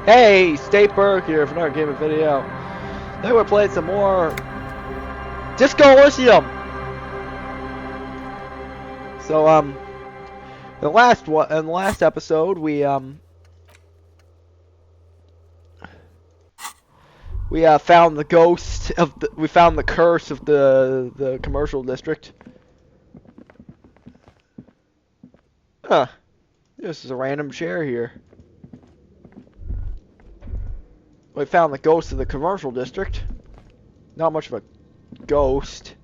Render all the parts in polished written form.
Hey, State Berg here for another game of video. Then we're playing some more Disco Elysium. So in the last episode we found the ghost of we found the curse of the commercial district. Huh. This is a random chair here. We found the ghost of the commercial district. Not much of a ghost,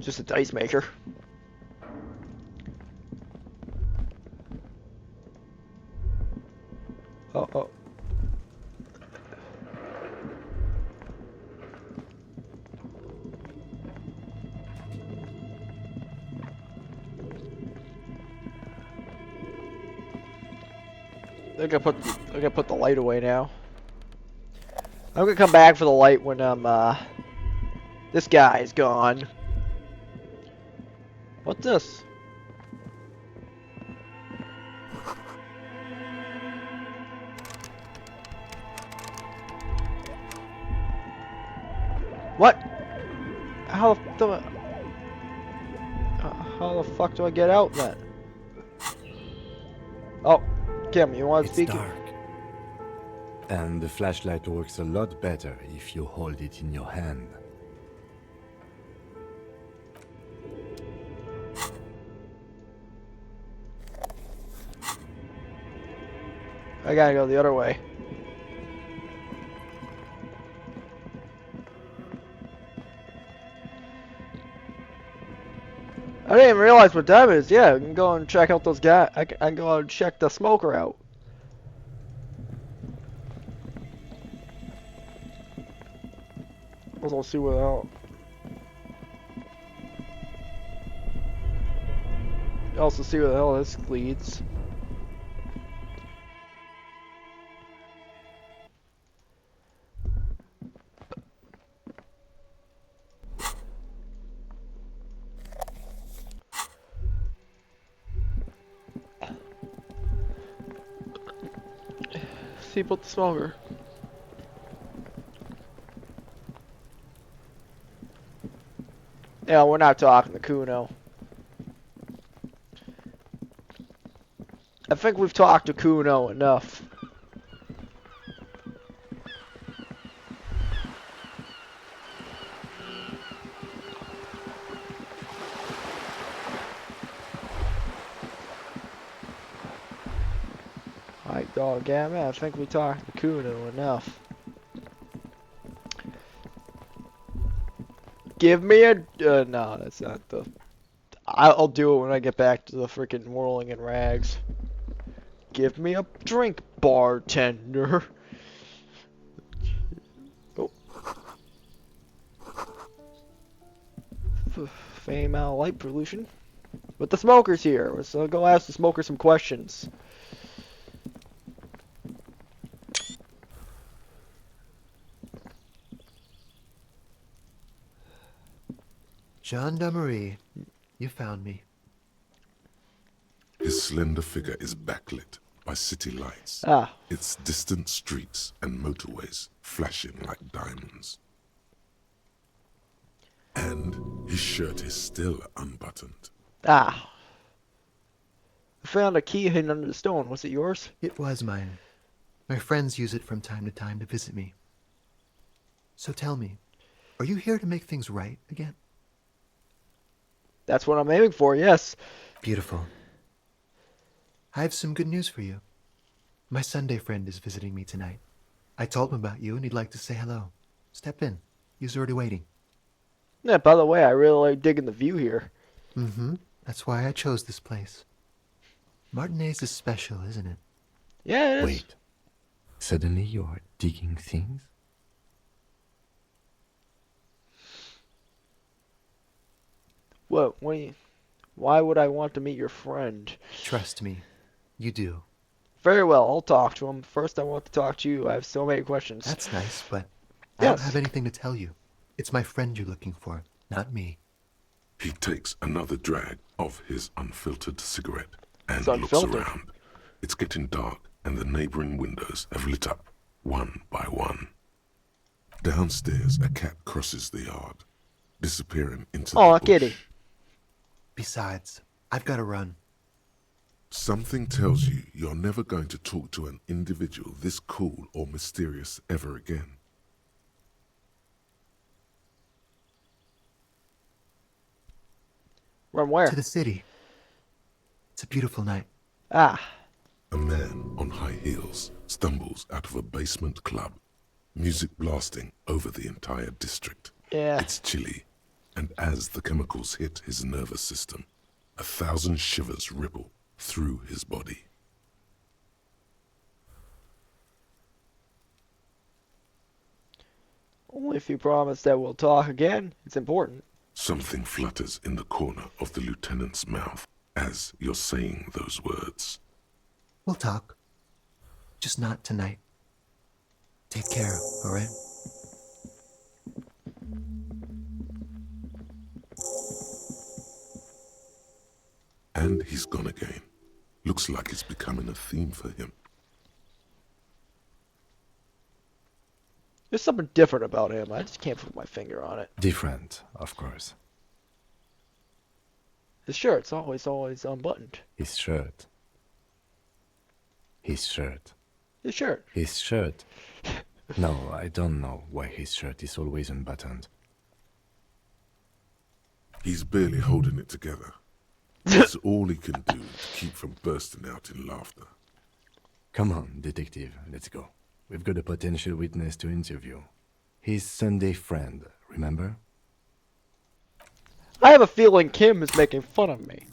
just a dice maker. Oh. I gotta put the light away now. I'm gonna come back for the light when this guy's gone. What's this? What? How the fuck do I get out then? Oh, Kim, you want to speak? It's dark. And the flashlight works a lot better if you hold it in your hand. I gotta go the other way. I didn't even realize what time it is. Yeah, I can go and check out those guys. I can go and check the smoker out. Let's all see what the hell. Also see where the hell this leads. See about the smoker. Yeah, we're not talking to Kuno. I think we've talked to Kuno enough. Alright, dog, yeah, man, I think we talked to Kuno enough. Give me a... no, that's not the... I'll do it when I get back to the freaking whirling in rags. Give me a drink, bartender. Oh. Fame out light pollution. But the smoker's here, so go ask the smoker some questions. Gendarmerie, you found me. His slender figure is backlit by city lights, Ah, its distant streets and motorways flashing like diamonds. And his shirt is still unbuttoned. ah. I found a key hidden under the stone. Was it yours? It was mine. My friends use it from time to time to visit me. So tell me, are you here to make things right again? That's what I'm aiming for, yes. Beautiful. I have some good news for you. My Sunday friend is visiting me tonight. I told him about you and he'd like to say hello. Step in. He's already waiting. Yeah, by the way, I really like digging the view here. Mm-hmm. That's why I chose this place. Martinez is special, isn't it? Yeah, it is. Wait. Suddenly you're digging things? What? Why would I want to meet your friend? Trust me, you do. Very well, I'll talk to him. First, I want to talk to you. I have so many questions. That's nice, but I don't Yes. have anything to tell you. It's my friend you're looking for, not me. He takes another drag of his unfiltered cigarette and It's looks unfiltered. around. It's getting dark and the neighboring windows have lit up. one by one. Downstairs, a cat crosses the yard, disappearing into Oh, the a kitty. bush. Besides, I've got to run. Something tells you you're never going to talk to an individual this cool or mysterious ever again. Run where? To the city. It's a beautiful night. Ah. A man on high heels stumbles out of a basement club, music blasting over the entire district. Yeah. It's chilly, and as the chemicals hit his nervous system, 1,000 shivers ripple through his body. Only if you promise that we'll talk again. It's important. Something flutters in the corner of the lieutenant's mouth as you're saying those words. We'll talk. Just not tonight. Take care, alright? And he's gone again. Looks like it's becoming a theme for him. There's something different about him. I just can't put my finger on it. Different, of course. His shirt's always unbuttoned. His shirt. His shirt. His shirt. His shirt. No, I don't know why his shirt is always unbuttoned. He's barely holding it together. It's all he can do to keep from bursting out in laughter. Come on, detective, let's go. We've got a potential witness to interview. His Sunday friend, remember? I have a feeling Kim is making fun of me.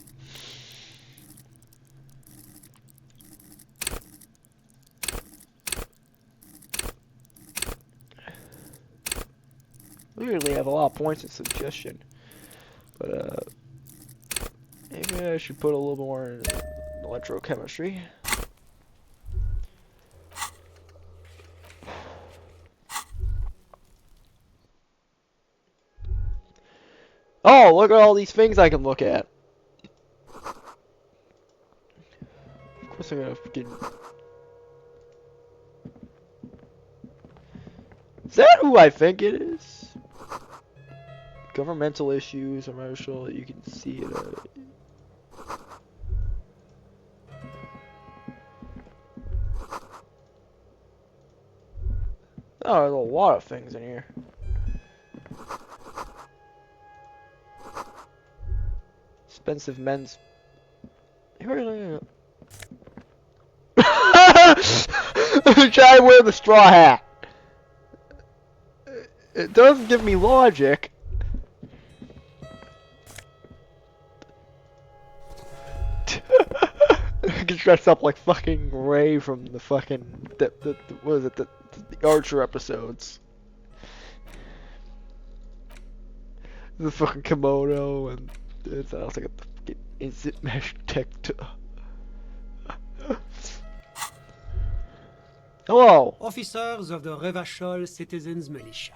We usually have a lot of points in suggestion, but maybe I should put a little more in electrochemistry. Oh, look at all these things I can look at. Of course I'm gonna freaking... Is that who I think it is? Governmental issues, commercial, you can see it. Oh, there's a lot of things in here. Expensive men's. Try to wear the straw hat. It doesn't give me logic. I can dress up like fucking Ray from the fucking what is it, the Archer episodes. The fucking kimono and it sounds like a fucking instant mesh tech. Hello. Officers of the Revachol Citizens Militia.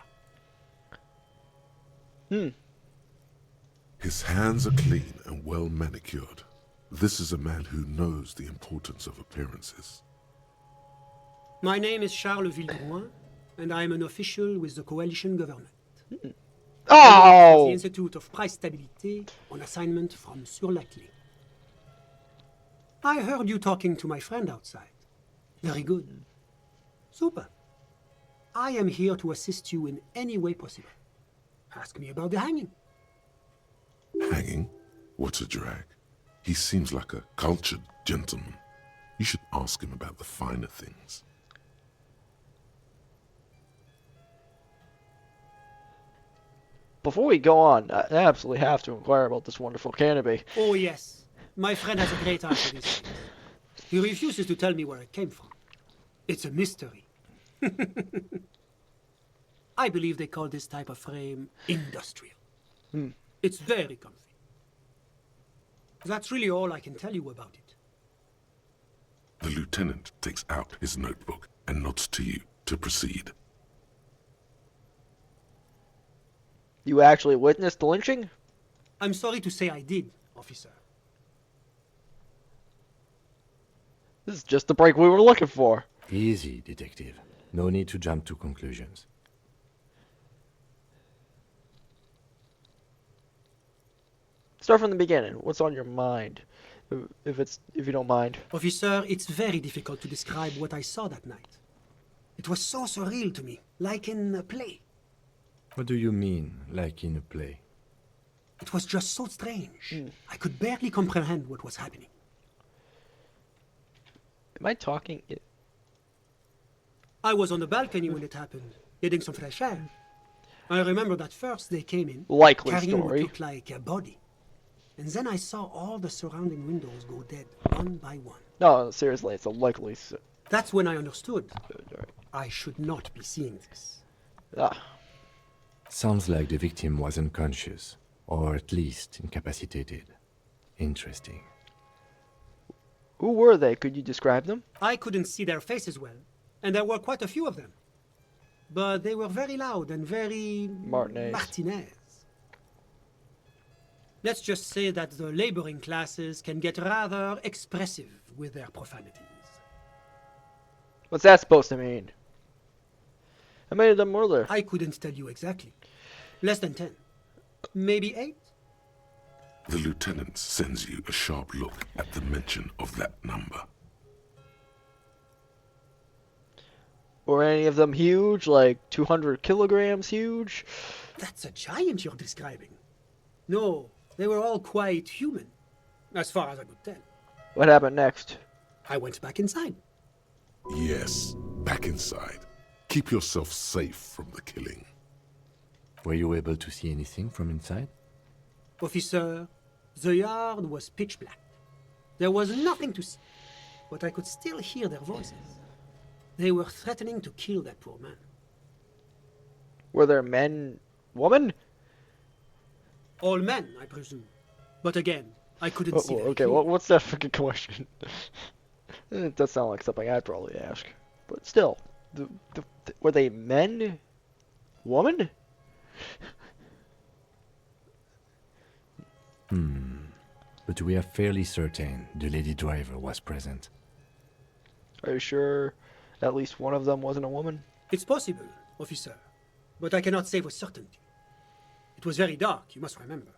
His hands are clean and well manicured. This is a man who knows the importance of appearances. My name is Charles Villeroy, and I am an official with the coalition government. Oh! The Institute of Price Stability on assignment from Sur-Lac-Lay. I heard you talking to my friend outside. Very good. Super. I am here to assist you in any way possible. Ask me about the hanging. Hanging? What a drag. He seems like a cultured gentleman. You should ask him about the finer things. Before we go on, I absolutely have to inquire about this wonderful canopy. Oh yes, my friend has a great eye for these things. He refuses to tell me where it came from. It's a mystery. I believe they call this type of frame industrial. It's very comfy. That's really all I can tell you about it. The lieutenant takes out his notebook and nods to you to proceed. You actually witnessed the lynching? I'm sorry to say I did, officer. This is just the break we were looking for. Easy, detective. No need to jump to conclusions. Start from the beginning. What's on your mind? If you don't mind. Officer, it's very difficult to describe what I saw that night. It was so surreal to me, like in a play. What do you mean, like in a play? It was just so strange. I could barely comprehend what was happening. Am I talking? I was on the balcony when it happened, getting some fresh air. I remember that first they came in, Likely carrying what story. looked like a body. And then I saw all the surrounding windows go dead, one by one. No, seriously, it's a likely. That's when I understood. Alright. I should not be seeing this. Ah, Sounds like the victim was unconscious, or at least incapacitated. Interesting. who were they? Could you describe them? I couldn't see their faces well, and there were quite a few of them. But they were very loud and very... Martinez. Let's just say that the laboring classes can get rather expressive with their profanities. What's that supposed to mean? How many of them were there? I couldn't tell you exactly. Less than 10. Maybe 8? The lieutenant sends you a sharp look at the mention of that number. Were any of them huge, like 200 kilograms huge? That's a giant you're describing. No, they were all quite human, as far as I could tell. What happened next? I went back inside. Yes, back inside. Keep yourself safe from the killing. Were you able to see anything from inside? Officer, the yard was pitch black. There was nothing to see, but I could still hear their voices. They were threatening to kill that poor man. Were there men, women? All men, I presume. But again, I couldn't see very Okay, clearly. what's that freaking question? It does sound like something I'd probably ask. But still, were they men? Woman? But we are fairly certain the lady driver was present. Are you sure at least one of them wasn't a woman? It's possible, officer, but I cannot say with certainty. It was very dark, you must remember.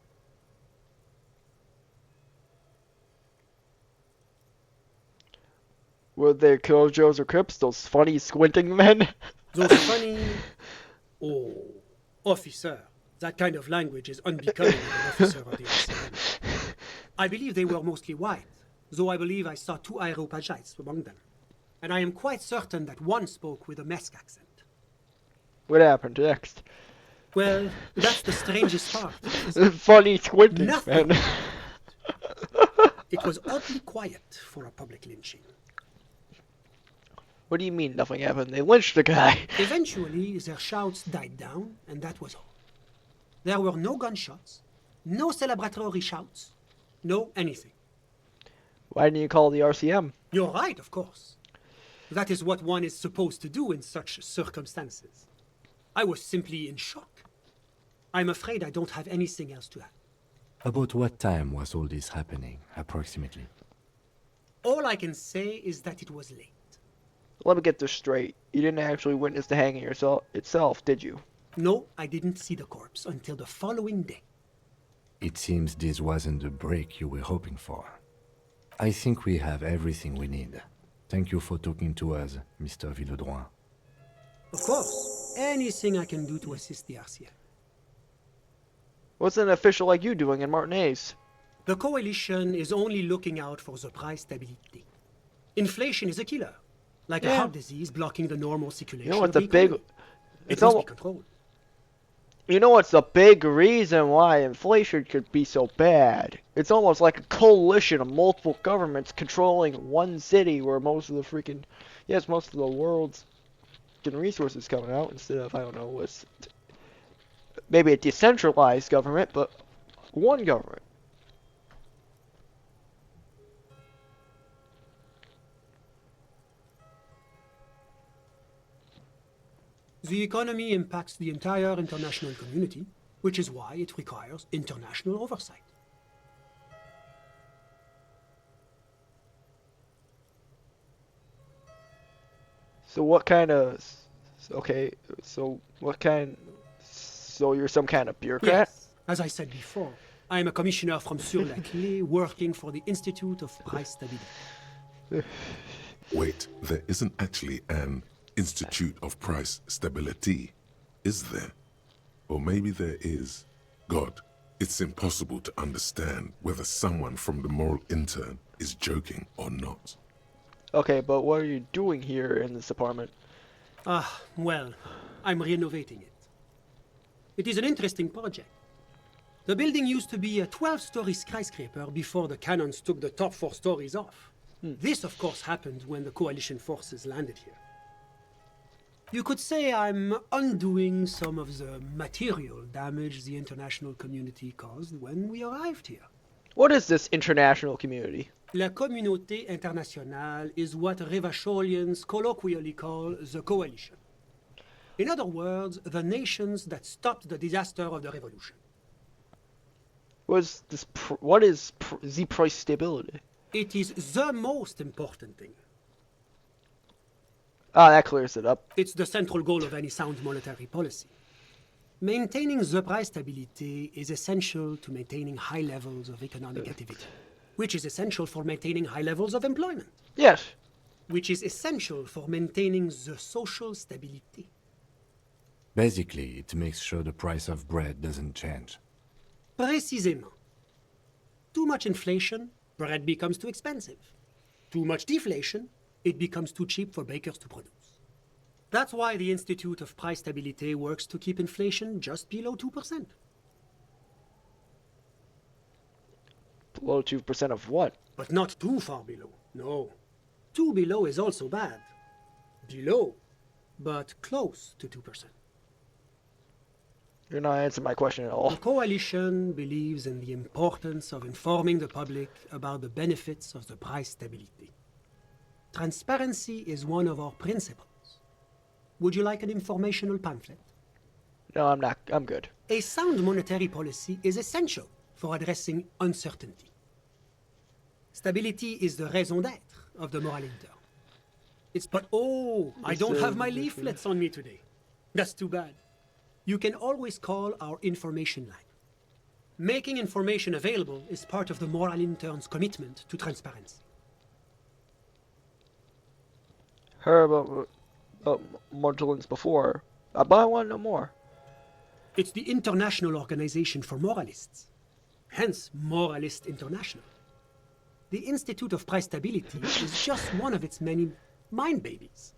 Were they Killjoys or Crips? Those funny squinting men? Those funny... Oh, officer, that kind of language is unbecoming of an officer of the RCM. I believe they were mostly white, though I believe I saw 2 Areopagites among them. And I am quite certain that one spoke with a Mesk accent. What happened next? Well, that's the strangest part. Funny squinting Nothing. men. It was oddly quiet for a public lynching. What do you mean nothing happened? They lynched the guy. Eventually, their shouts died down, and that was all. There were no gunshots, no celebratory shouts, no anything. Why didn't you call the RCM? You're right, of course. That is what one is supposed to do in such circumstances. I was simply in shock. I'm afraid I don't have anything else to add. About what time was all this happening, approximately? All I can say is that it was late. Let me get this straight. You didn't actually witness the hanging itself, did you? No, I didn't see the corpse until the following day. It seems this wasn't the break you were hoping for. I think we have everything we need. Thank you for talking to us, Mr. Villedroit. Of course, anything I can do to assist the RCM. What's an official like you doing in Martinez? The coalition is only looking out for the price stability. Inflation is a killer, like a Yeah. heart disease blocking the normal circulation. You know what's of a the big... economy. It It's must be almost... controlled. You know what's a big reason why inflation could be so bad? It's almost like a coalition of multiple governments controlling one city where most of the freaking... Yes, most of the world's resources coming out instead of, I don't know, what's... Maybe a decentralized government, but one government. The economy impacts the entire international community, which is why it requires international oversight. So what kind of Okay, so what kind? So you're some kind of bureaucrat? Yes, as I said before, I am a commissioner from Sur-la-Clé working for the Institute of Price Stability. Wait, there isn't actually an Institute of Price Stability, is there? Or maybe there is. God, it's impossible to understand whether someone from the moral intern is joking or not. Okay, but what are you doing here in this apartment? Ah, well, I'm renovating it. It is an interesting project. The building used to be a 12-story skyscraper before the cannons took the top 4 stories off. This, of course, happened when the coalition forces landed here. You could say I'm undoing some of the material damage the international community caused when we arrived here. What is this international community? La communauté internationale is what Revacholians colloquially call the coalition. In other words, the nations that stopped the disaster of the revolution. What is the price stability? It is the most important thing. Ah, that clears it up. It's the central goal of any sound monetary policy. Maintaining the price stability is essential to maintaining high levels of economic activity, which is essential for maintaining high levels of employment, Yes. which is essential for maintaining the social stability. Basically, it makes sure the price of bread doesn't change. Précisément. Too much inflation, bread becomes too expensive. Too much deflation, it becomes too cheap for bakers to produce. That's why the Institute of Price Stability works to keep inflation just below 2%. Below 2% of what? But not too far below, no. Too below is also bad. Below, but close to 2%. You're not answering my question at all. The coalition believes in the importance of informing the public about the benefits of the price stability. Transparency is one of our principles. Would you like an informational pamphlet? No, I'm not. I'm good. A sound monetary policy is essential for addressing uncertainty. Stability is the raison d'être of the moral intern. I don't have my leaflets on me today. That's too bad. You can always call our information line. Making information available is part of the moral intern's commitment to transparency. Heard about Mordulins before, but I want to know more. It's the international organization for moralists, hence Moralist International. The Institute of Price Stability is just one of its many mind babies,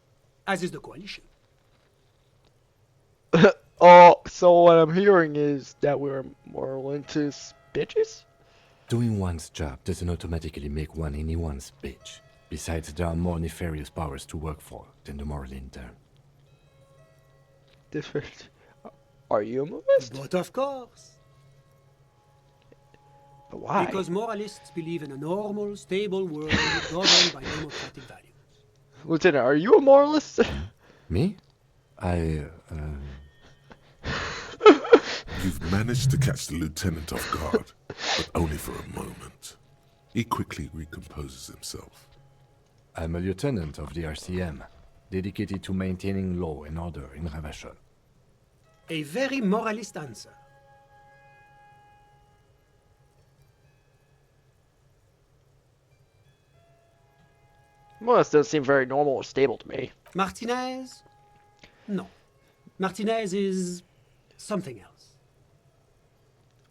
as is the coalition. Oh, so what I'm hearing is that we're more into bitches? Doing one's job doesn't automatically make one anyone's bitch. Besides, there are more nefarious powers to work for than the moral intern. Are you a moralist? But of course, But why? because moralists believe in a normal, stable world governed by democratic values. Lieutenant, are you a moralist? Me? You've managed to catch the lieutenant off guard, but only for a moment. He quickly recomposes himself. I'm a lieutenant of the RCM, dedicated to maintaining law and order in Ravachol. A very moralist answer. Moralist doesn't seem very normal or stable to me. Martinez? No. Martinez is something else.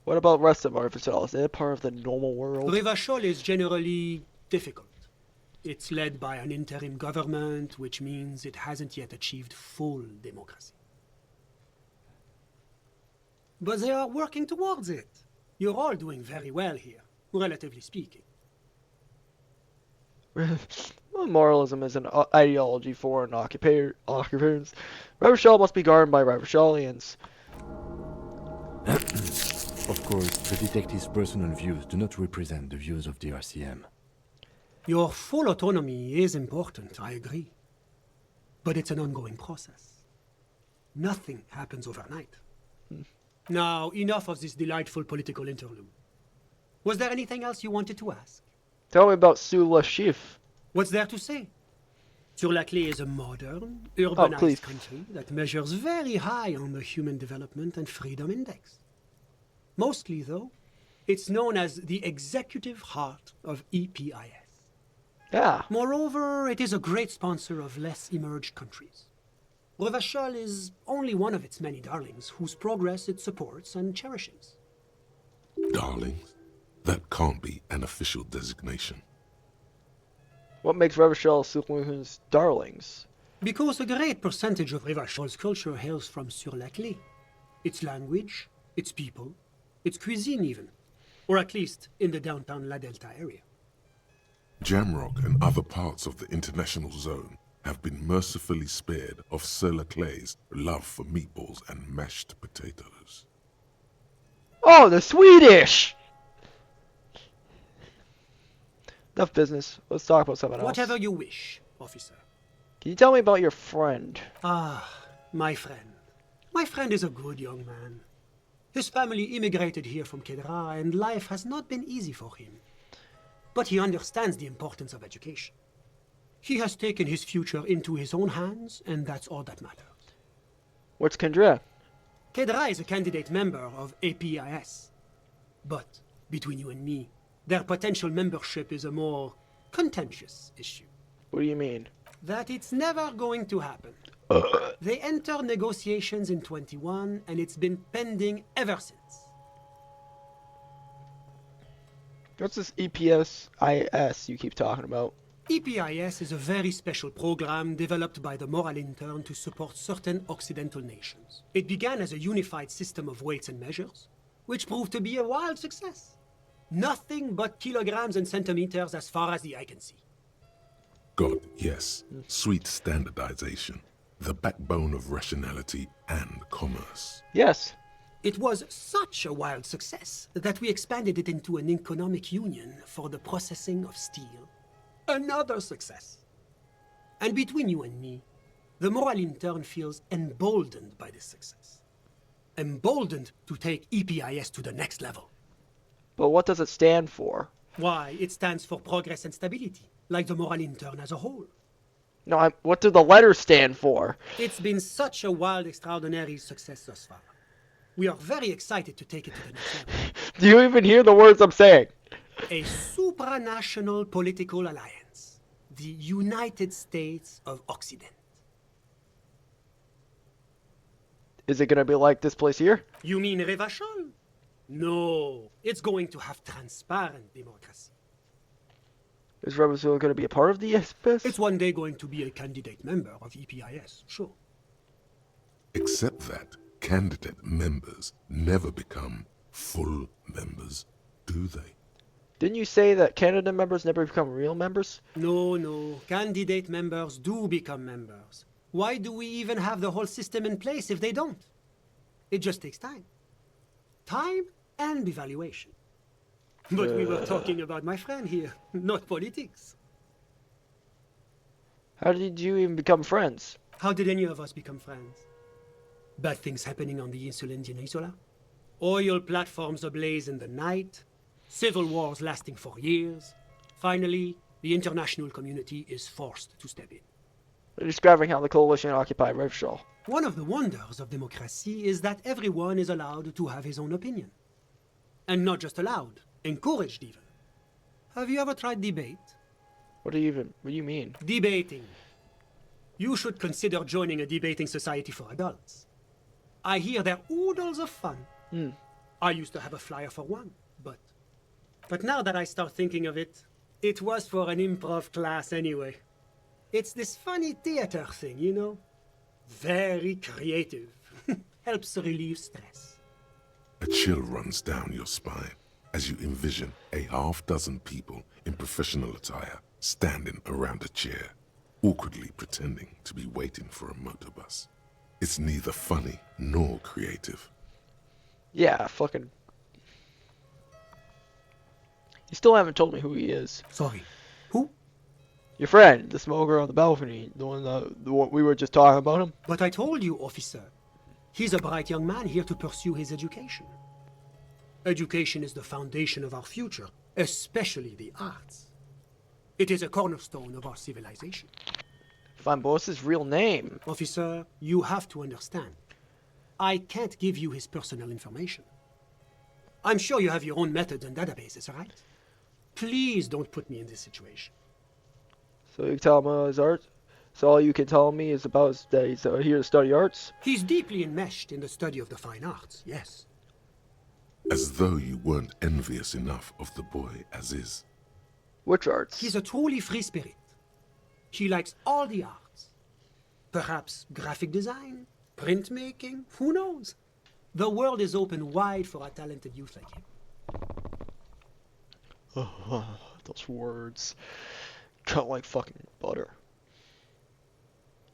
What about the rest of Arvidsjaur? Is it part of the normal world? Revachol is generally difficult. It's led by an interim government, which means it hasn't yet achieved full democracy. But they are working towards it. You're all doing very well here, relatively speaking. Well, moralism is an ideology for an occupants. Revachol must be governed by Revacholians. Of course, the detective's personal views do not represent the views of the RCM. Your full autonomy is important, I agree. But it's an ongoing process. Nothing happens overnight. Now, enough of this delightful political interlude. Was there anything else you wanted to ask? Tell me about Sula Shif. What's there to say? Sur-la-Clé is a modern, please. urbanized country that measures very high on the Human Development and Freedom Index. Mostly, though, it's known as the executive heart of EPIS. Yeah. Moreover, it is a great sponsor of less emerged countries. Revachol is only one of its many darlings whose progress it supports and cherishes. Darlings? That can't be an official designation. What makes Revachol Suluhu's darlings? Because a great percentage of Revachol's culture hails from Sur-la-Clé. Its language, its people, its cuisine even. Or at least in the downtown La Delta area. Jamrock and other parts of the international zone have been mercifully spared of Sur-la-Clé's love for meatballs and mashed potatoes. Oh, the Swedish! Enough business. Let's talk about something else. Whatever you wish, officer. Can you tell me about your friend? Ah, my friend. My friend is a good young man. His family immigrated here from Kedra, and life has not been easy for him. But he understands the importance of education. He has taken his future into his own hands, and that's all that matters. What's Kendra? Kedra is a candidate member of APIS. But, between you and me, their potential membership is a more contentious issue. What do you mean? That it's never going to happen. They entered negotiations in 21, and it's been pending ever since. What's this EPSIS you keep talking about? EPIS is a very special program developed by the Moral Intern to support certain Occidental nations. It began as a unified system of weights and measures, which proved to be a wild success. Nothing but kilograms and centimeters as far as the eye can see. God, yes, sweet standardization, the backbone of rationality and commerce. Yes. It was such a wild success that we expanded it into an economic union for the processing of steel. Another success. And between you and me, the Moral Intern feels emboldened by this success. Emboldened to take EPIS to the next level. But what does it stand for? Why, it stands for progress and stability, like the Moral Intern as a whole. No, what do the letters stand for? It's been such a wild, extraordinary success thus far. We are very excited to take it to the next level. Do you even hear the words I'm saying? A supranational political alliance. The United States of Occident. Is it gonna be like this place here? You mean Revachol? No, it's going to have transparent democracy. Is Revachol gonna be a part of the EPIS? It's one day going to be a candidate member of EPIS, sure. Except that candidate members never become full members, do they? Didn't you say that Canada members never become real members? No, candidate members do become members. Why do we even have the whole system in place if they don't? It just takes time. Time and evaluation. But we were talking about my friend here, not politics. How did you even become friends? How did any of us become friends? Bad things happening on the insulin Isola? Oil platforms ablaze in the night? Civil wars lasting for years? Finally, the international community is forced to step in. You're describing how the coalition occupied Revachol. One of the wonders of democracy is that everyone is allowed to have his own opinion. And not just allowed, encouraged even. Have you ever tried debate? What do you mean? Debating. You should consider joining a debating society for adults. I hear they're oodles of fun. I used to have a flyer for one, but now that I start thinking of it, it was for an improv class anyway. It's this funny theater thing, you know? Very creative. Helps relieve stress. A chill runs down your spine as you envision a half-dozen people in professional attire standing around a chair, awkwardly pretending to be waiting for a motor bus. It's neither funny nor creative. Yeah, fucking... You still haven't told me who he is. Sorry. Who? Your friend, the smoker on the balcony, the one we were just talking about him. But I told you, officer. He's a bright young man here to pursue his education. Education is the foundation of our future, especially the arts. It is a cornerstone of our civilization. Fine, but what's his real name? Officer, you have to understand. I can't give you his personal information. I'm sure you have your own methods and databases, right? Please don't put me in this situation. So you tell him his art? So all you can tell me is about that he's here to study arts? He's deeply enmeshed in the study of the fine arts, yes. As though you weren't envious enough of the boy as is. Which arts? He's a truly free spirit. He likes all the arts. Perhaps graphic design, printmaking, who knows? The world is open wide for a talented youth like him. Those words cut like fucking butter.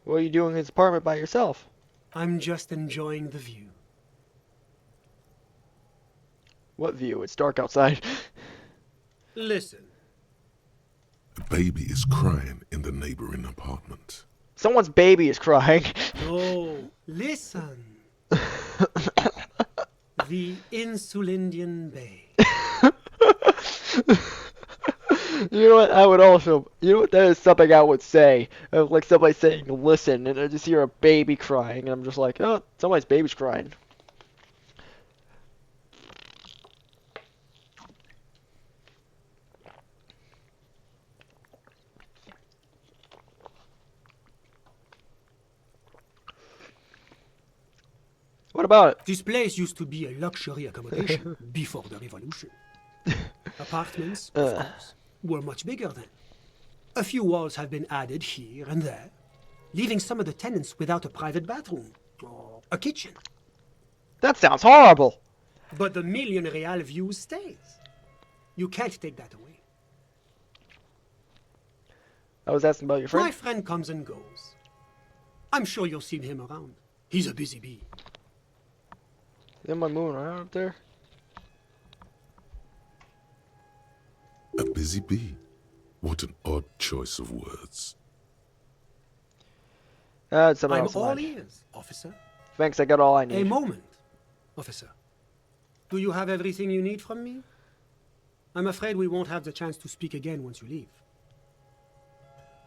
What are you doing in his apartment by yourself? I'm just enjoying the view. What view? It's dark outside. Listen, A baby is crying in the neighboring apartment. Someone's baby is crying. no, listen. The Insulindian Bay. You know what? I would also. You know what? That is something I would say. Like somebody saying, "Listen," and I just hear a baby crying, and I'm just like, "Oh, somebody's baby's crying." What about it? This place used to be a luxury accommodation before the revolution. Apartments, of course, were much bigger then. A few walls have been added here and there, leaving some of the tenants without a private bathroom or a kitchen. That sounds horrible. But the million real view stays. You can't take that away. I was asking about your My friend. friend comes and goes. I'm sure you'll see him around. He's a busy bee. Am I moving around up there? A busy bee? What an odd choice of words. That's something I'm else. all Mine. ears, officer. Thanks, I got all I A need. moment, officer. Do you have everything you need from me? I'm afraid we won't have the chance to speak again once you leave.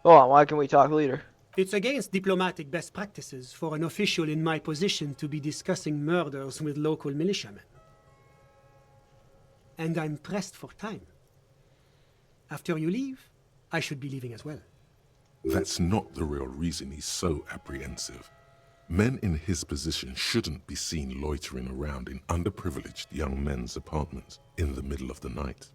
Hold on, why can we talk later? It's against diplomatic best practices for an official in my position to be discussing murders with local militiamen. And I'm pressed for time. After you leave, I should be leaving as well. That's not the real reason he's so apprehensive. Men in his position shouldn't be seen loitering around in underprivileged young men's apartments in the middle of the night.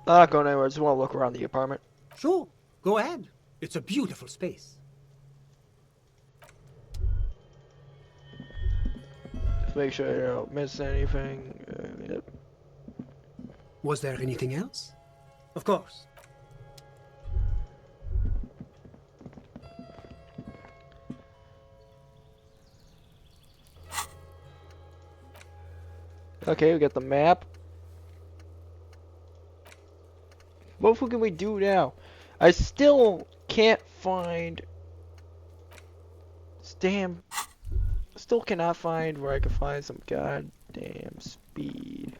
I'm not going anywhere. I just want to look around the apartment. Sure, go ahead. It's a beautiful space. Just make sure I don't miss anything. Yep. Was there anything else? Of course. Okay, we got the map. What can we do now? I still can't find. Damn. Still cannot find where I can find some goddamn speed.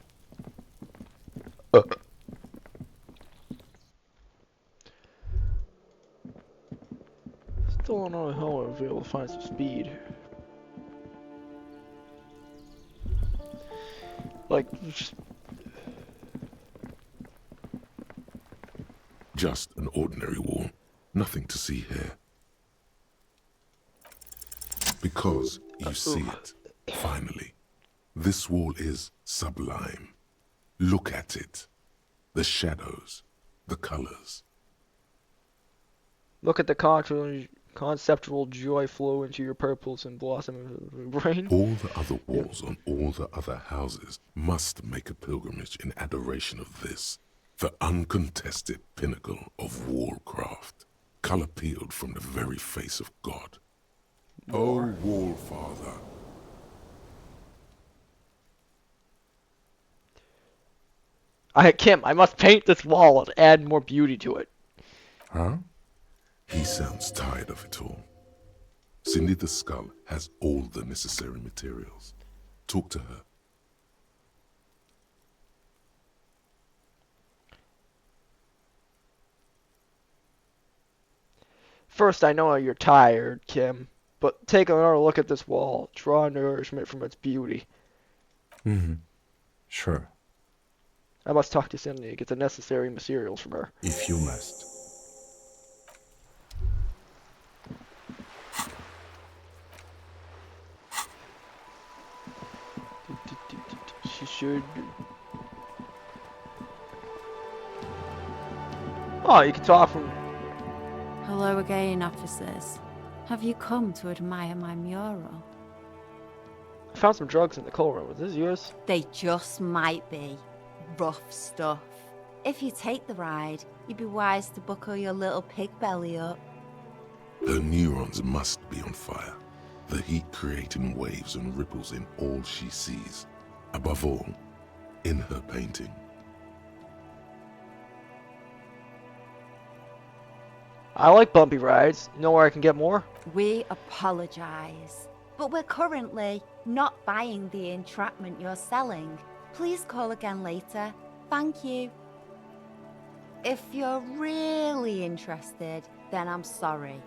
Still don't know how I'll be able to find some speed. Like, Just an ordinary wall. Nothing to see here. Because you see it, finally. This wall is sublime. Look at it. The shadows, the colors. look at the conceptual joy flow into your purples and blossom of the brain. All the other walls on all the other houses must make a pilgrimage in adoration of this, the uncontested pinnacle of wallcraft, color peeled from the very face of God. Oh, Wall Father. Kim, I must paint this wall and add more beauty to it. Huh? He sounds tired of it all. Cindy the Skull has all the necessary materials. Talk to her. First, I know you're tired, Kim, but take another look at this wall. Draw nourishment from its beauty. Mm-hmm. Sure, I must talk to Cindy to get the necessary materials from her. if you must. She should. Oh, you can talk from. Hello again, officers. Have you come to admire my mural? I found some drugs in the coal room. Was this yours? They just might be. Rough stuff. If you take the ride, you'd be wise to buckle your little pig belly up. Her neurons must be on fire, the heat creating waves and ripples in all she sees. Above all, in her painting. I like bumpy rides. You know where I can get more? We apologize, but we're currently not buying the entrapment you're selling. Please call again later. Thank you. If you're really interested, then I'm sorry.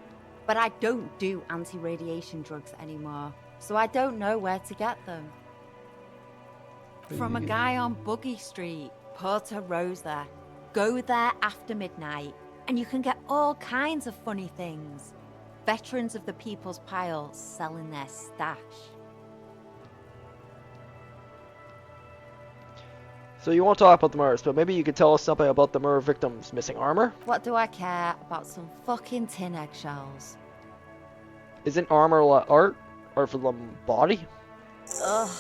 But I don't do anti-radiation drugs anymore, so I don't know where to get them. From a guy on Buggy Street, Porta Rosa. Go there after midnight, and you can get all kinds of funny things. Veterans of the People's Pile selling their stash. So you won't talk about the murders, but maybe you could tell us something about the murder victim's missing armor? What do I care about some fucking tin eggshells? Isn't armor art? Or for the body? Ugh,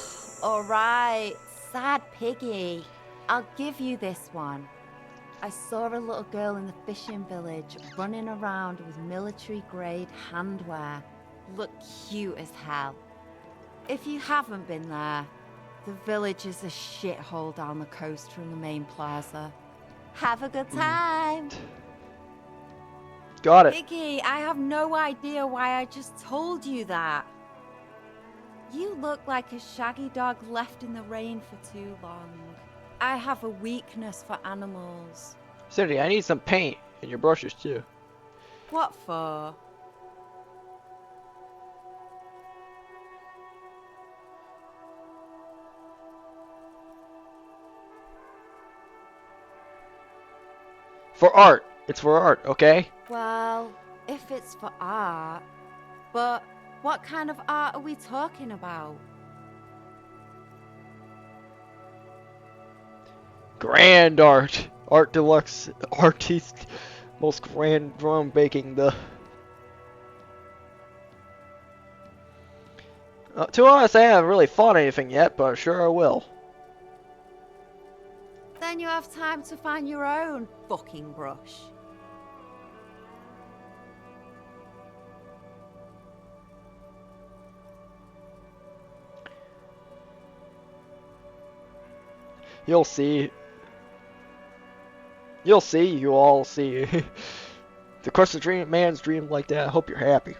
alright. Sad piggy. I'll give you this one. I saw a little girl in the fishing village running around with military-grade handwear. Looked cute as hell. If you haven't been there, the village is a shithole down the coast from the main plaza. Have a good time! Got it. Piggy, I have no idea why I just told you that. You look like a shaggy dog left in the rain for too long. I have a weakness for animals. Cindy, I need some paint. And your brushes, too. What for? For art. It's for art, okay? Well, if it's for art. But what kind of art are we talking about? Grand art. Art deluxe. Artiste. Most grand drum baking the. To be honest, I haven't really fought anything yet, but sure I will. Then you have time to find your own fucking brush. You'll see. You'll see. You all see. Of course, the man's dream like that. I hope you're happy.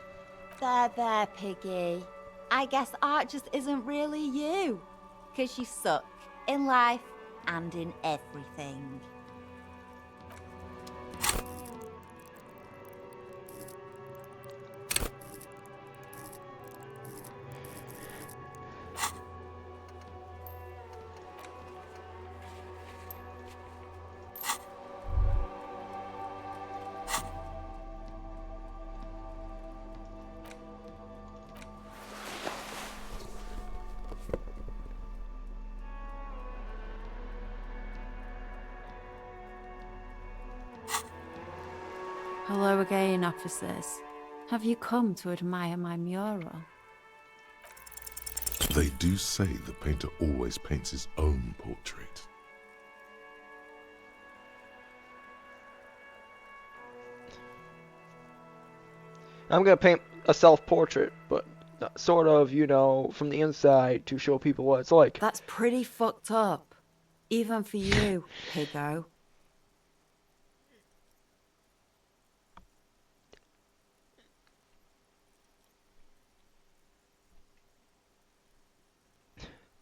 There, Piggy. I guess art just isn't really you. 'Cause you suck in life and in everything. Hello again, officers. Have you come to admire my mural? They do say the painter always paints his own portrait. I'm gonna paint a self-portrait, but sort of, you know, from the inside to show people what it's like. That's pretty fucked up. Even for you, Piggo.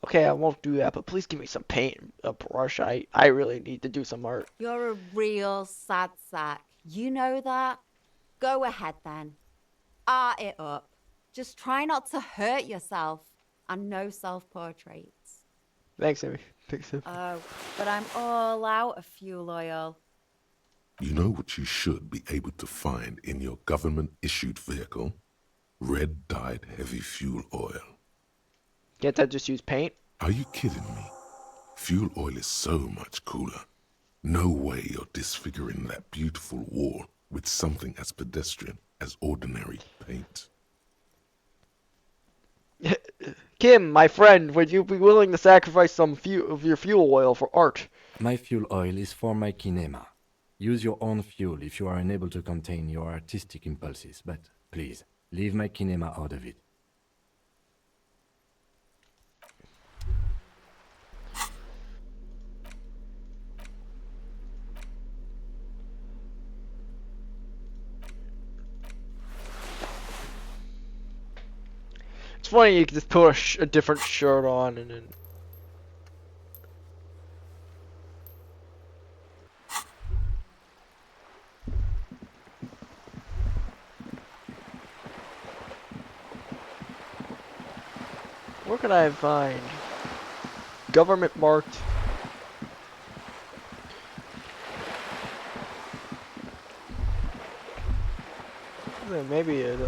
Okay, I won't do that, but please give me some paint, a brush. I really need to do some art. You're a real sad sack. You know that? Go ahead then. Art it up. Just try not to hurt yourself. And no self-portraits. Thanks, Amy. Thanks, Amy. Oh, but I'm all out of fuel oil. You know what you should be able to find in your government-issued vehicle? Red-dyed heavy fuel oil. Can't that just use paint? Are you kidding me? Fuel oil is so much cooler. No way you're disfiguring that beautiful wall with something as pedestrian as ordinary paint. Kim, my friend, would you be willing to sacrifice some of your fuel oil for art? My fuel oil is for my kinema. Use your own fuel if you are unable to contain your artistic impulses, but please, leave my kinema out of it. It's funny you can just put a different shirt on and then. Where can I find government marked? Maybe it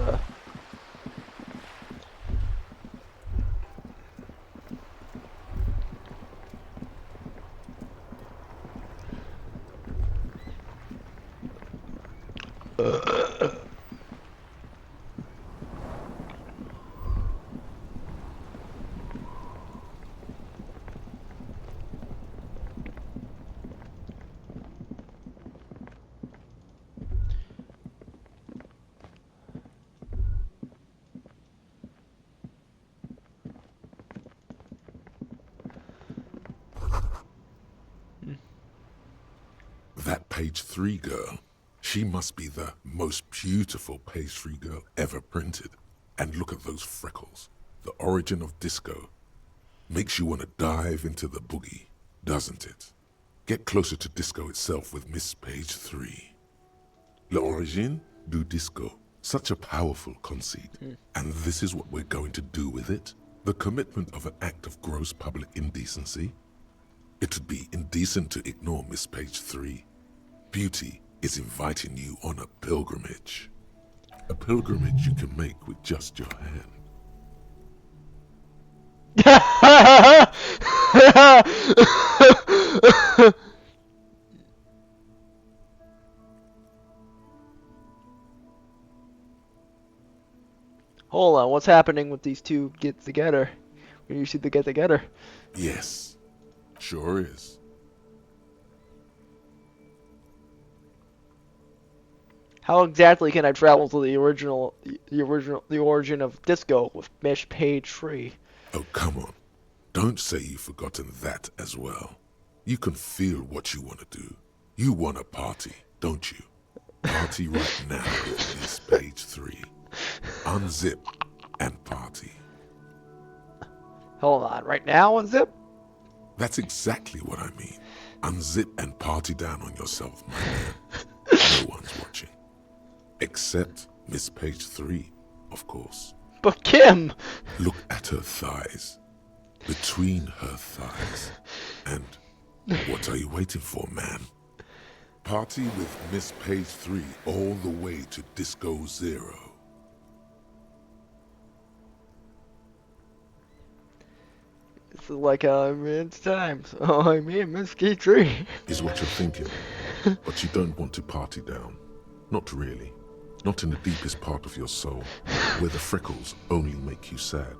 That page 3 girl, she must be the most beautiful page 3 girl ever printed. And look at those freckles. The origin of disco. Makes you want to dive into the boogie, doesn't it? Get closer to disco itself with Miss Page 3. L'origine du disco. Such a powerful conceit. And this is what we're going to do with it? The commitment of an act of gross public indecency? It would be indecent to ignore Miss Page 3. Beauty is inviting you on a pilgrimage. A pilgrimage you can make with just your hand. Hold on, what's happening with these two get together? When you see the get together? Yes, sure is. How exactly can I travel to the origin of disco with Miss Page 3? Oh, come on. Don't say you've forgotten that as well. You can feel what you want to do. You want to party, don't you? Party right now with Miss Page 3. Unzip and party. Hold on, right now, unzip? That's exactly what I mean. Unzip and party down on yourself, my man. No one's watching. Except Miss Page 3, of course. But Kim! Look at her thighs. Between her thighs. And what are you waiting for, man? Party with Miss Page 3 all the way to Disco Zero. It's like it's time. So I mean Miss Page 3. Is what you're thinking. But you don't want to party down. Not really. Not in the deepest part of your soul, where the freckles only make you sad.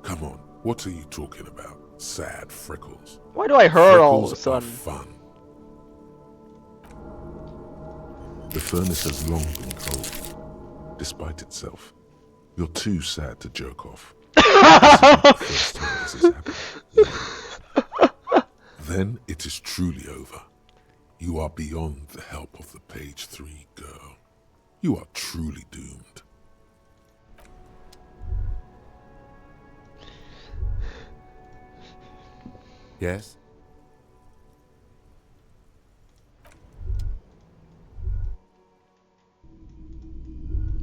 Come on, what are you talking about? Sad freckles. Why do I hurt all of a Freckles are sudden? fun. The furnace has long been cold, despite itself. You're too sad to jerk off. This is not the first time this has happened. Then it is truly over. You are beyond the help of the Page 3 girl. You are truly doomed. Yes?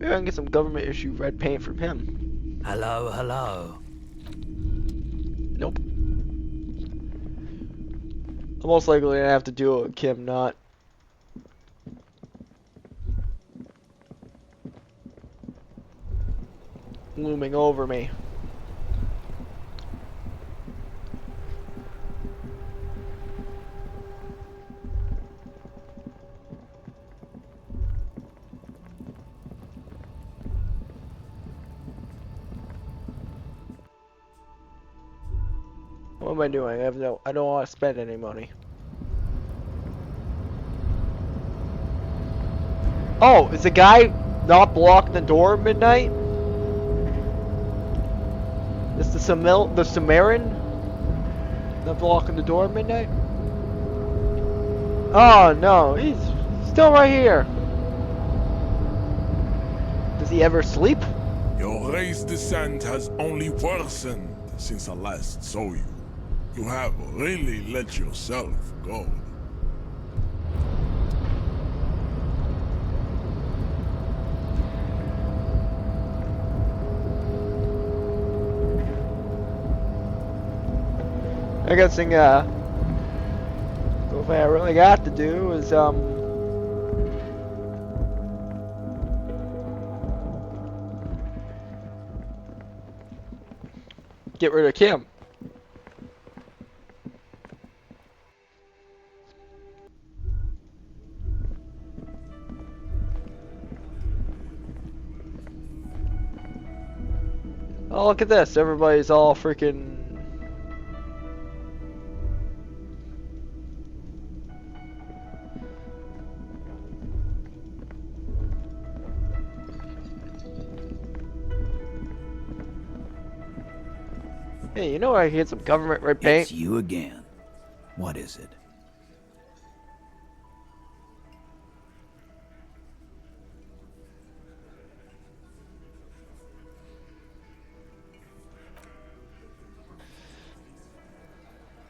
Maybe I can get some government issue red paint from him. Hello, hello. Nope. I'm most likely gonna have to deal with Kim, not. Looming over me. What am I doing? I don't want to spend any money. Oh, is the guy not blocking the door at midnight? Is the Samaritan not blocking the door at midnight? Oh no, he's still right here. Does he ever sleep? Your race descent has only worsened since I last saw you. You have really let yourself go. I guessing the thing I really got to do is get rid of Kim. Oh, look at this. Everybody's all freaking... Hey, you know where I can get some government red paint? It's you again. What is it?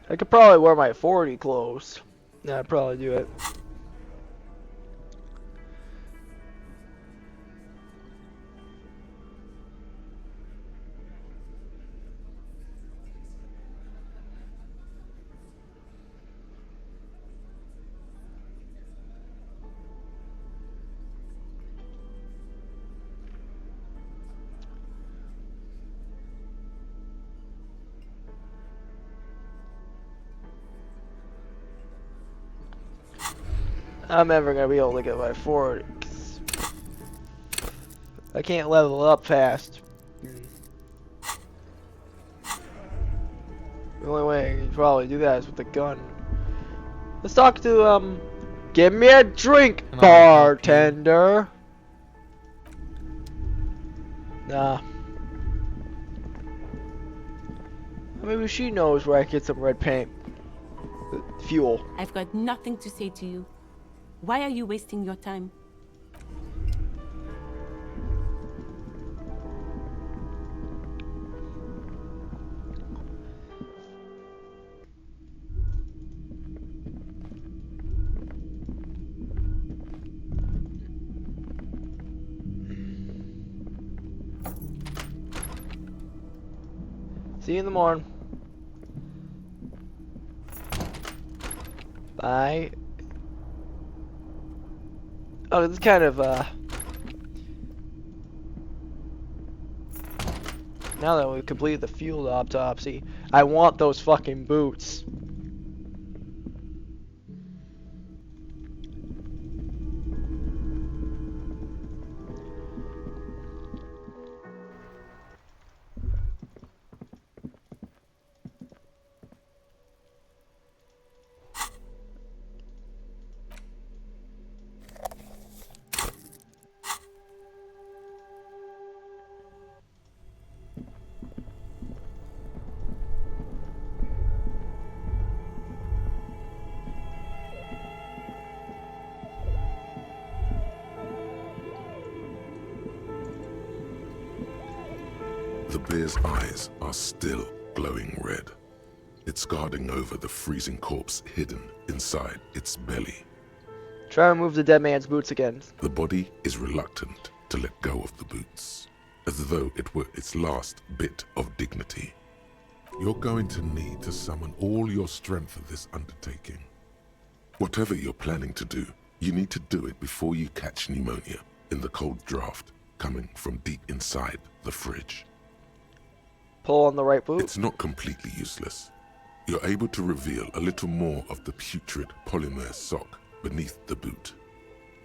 I could probably wear my 40 clothes. Yeah, I'd probably do it. I'm never gonna be able to get my 40. I can't level up fast. The only way I can probably do that is with a gun. Let's talk to give me a drink, bartender. Nah. Maybe she knows where I can get some red paint. Fuel. I've got nothing to say to you. Why are you wasting your time? See you in the morning. Bye. Oh, this is kind of, now that we've completed the field autopsy, I want those fucking boots. The bear's eyes are still glowing red. It's guarding over the freezing corpse hidden inside its belly. Try to remove the dead man's boots again. The body is reluctant to let go of the boots, as though it were its last bit of dignity. You're going to need to summon all your strength for this undertaking. Whatever you're planning to do, you need to do it before you catch pneumonia in the cold draft coming from deep inside the fridge. Pull on the right boot. It's not completely useless. You're able to reveal a little more of the putrid polymer sock beneath the boot.